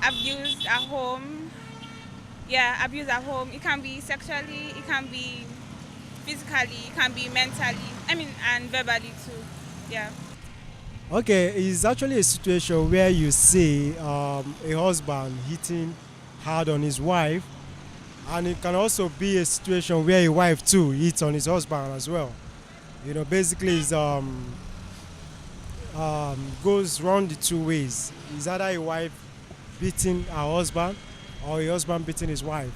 abuse at home. Yeah, abuse at home. It can be sexually, it can be physically, it can be mentally. I mean, and verbally too. Yeah. Okay, it's actually a situation where you see a husband hitting hard on his wife, and it can also be a situation where a wife too hits on his husband as well. Basically, it's goes round the two ways. It's either a wife beating her husband or a husband beating his wife.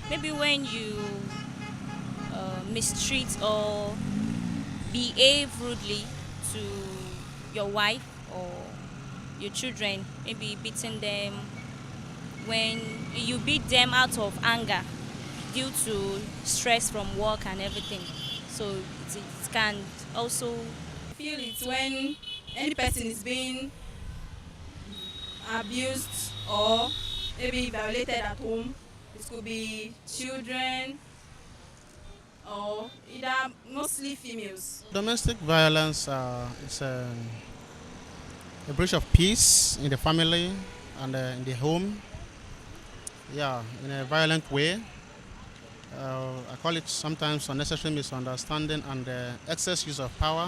Maybe when you mistreat or behave rudely to your wife or your children, maybe beating them, when you beat them out of anger due to stress from work and everything. So it can also Feel it's when any person is being abused or maybe violated at home. It could be children or either mostly females. Domestic violence is a breach of peace in the family and in the home. Yeah, in a violent way. I call it sometimes unnecessary misunderstanding and excess use of power.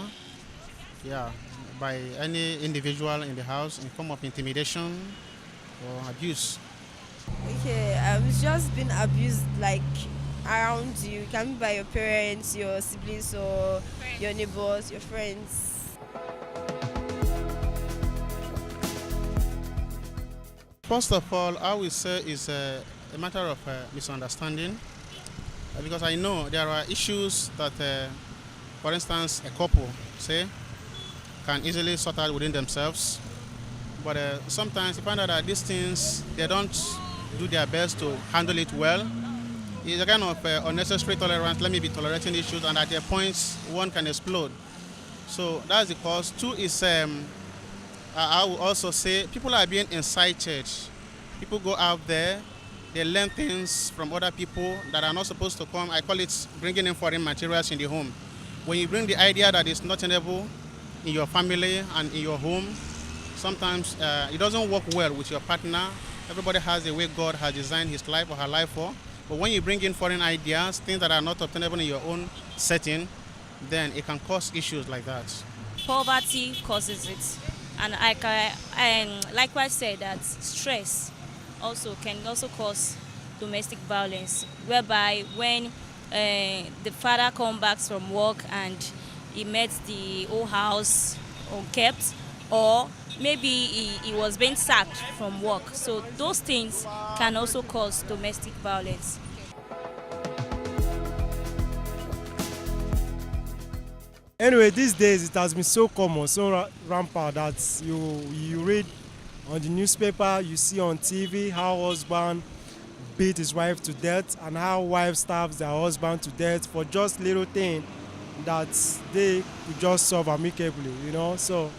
Yeah, by any individual in the house in form of intimidation or abuse. Okay, it's just been abused like around you. It can be by your parents, your siblings, or your neighbors, your friends. First of all, I will say is a matter of misunderstanding because I know there are issues that, for instance, a couple, say, can easily sort out within themselves. But sometimes you find out that these things, they don't do their best to handle it well. It's a kind of unnecessary tolerance. Let me be tolerating issues, and at their points, one can explode. So that's the cause. Two is, I will also say, people are being incited. People go out there, they learn things from other people that are not supposed to come. I call it bringing in foreign materials in the home. When you bring the idea that it's not tenable in your family and in your home, sometimes it doesn't work well with your partner. Everybody has a way God has designed his life or her life for. But when you bring in foreign ideas, things that are not obtainable in your own setting, then it can cause issues like that. poverty causes it, and likewise said that stress also can also cause domestic violence, whereby when the father comes back from work and he met the whole house unkept, or maybe he was being sacked from work. So those things can also cause domestic violence. Anyway, these days it has been so common, so rampant that you read on the newspaper, you see on TV how husband beat his wife to death and how wife stabs their husband to death for just little thing that they could just solve amicably. So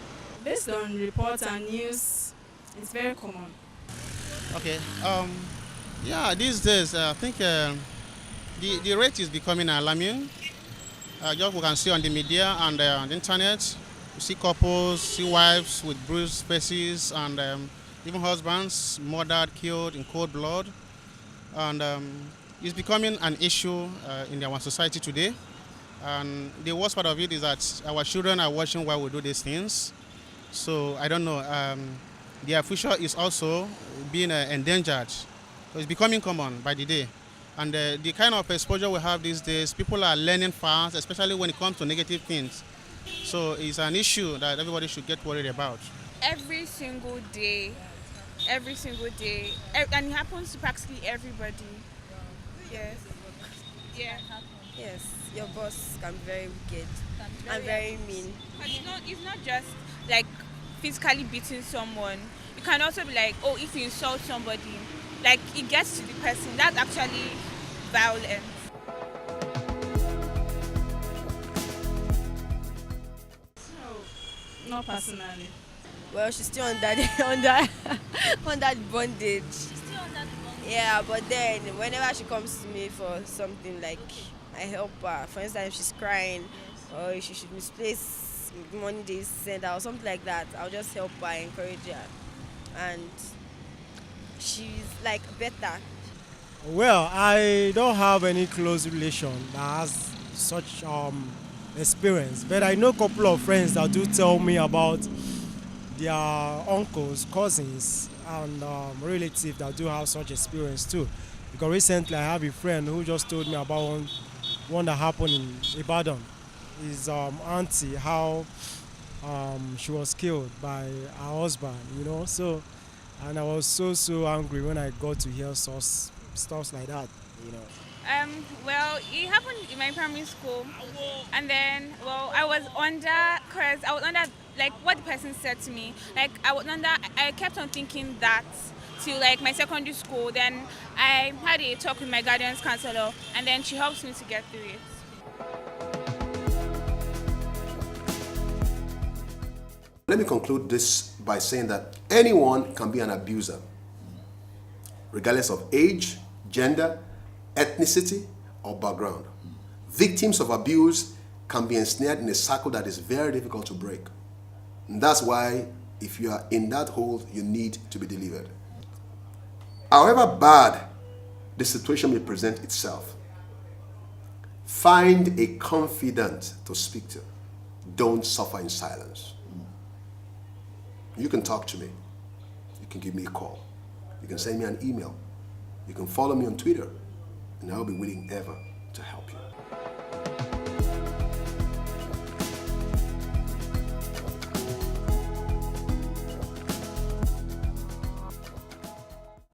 Based on reports and news, it's very common. Okay. Yeah, these days I think the rate is becoming alarming. Just we can see on the media and on the internet, you see couples, see wives with bruised faces, and even husbands murdered, killed in cold blood. And it's becoming an issue in our society today. And the worst part of it is that our children are watching while we do these things. So I don't know. Their future is also being endangered. So it's becoming common by the day. And the kind of exposure we have these days, people are learning fast, especially when it comes to negative things. So it's an issue that everybody should get worried about. Every single day, and it happens to practically everybody. Yes. Yeah. Yes, your boss can be very wicked and very mean. And it's not just like physically beating someone. You can also be like, oh, if you insult somebody, like it gets to the person. That's actually violence. Not personally. Well, she's still under the, under the bondage. Yeah, but then whenever she comes to me for something, like I help her. For instance, if she's crying or if she should misplace money they send her or something like that, I'll just help her, encourage her, and she's like better? Well, I don't have any close relation that has such experience, but I know a couple of friends that do tell me about their uncles, cousins, and relatives that do have such experience too. Because recently I have a friend who just told me about one that happened in Ibadan. His auntie, how she was killed by her husband, you know. So, and I was so angry when I got to hear stuff like that, you know. Well, it happened in my primary school, and then, well, I was under, cause I was under, like what the person said to me. Like I was under, I kept on thinking that till like my secondary school. Then I had a talk with my guidance counselor, and then she helped me to get through it. Let me conclude this by saying that anyone can be an abuser, regardless of age, gender, ethnicity, or background. Victims of abuse can be ensnared in a cycle that is very difficult to break. And that's why, if you are in that hole, you need to be delivered. However bad the situation may present itself, find a confidant to speak to. Don't suffer in silence. You can talk to me. You can give me a call. You can send me an email. You can follow me on Twitter. And I'll be willing ever to help you.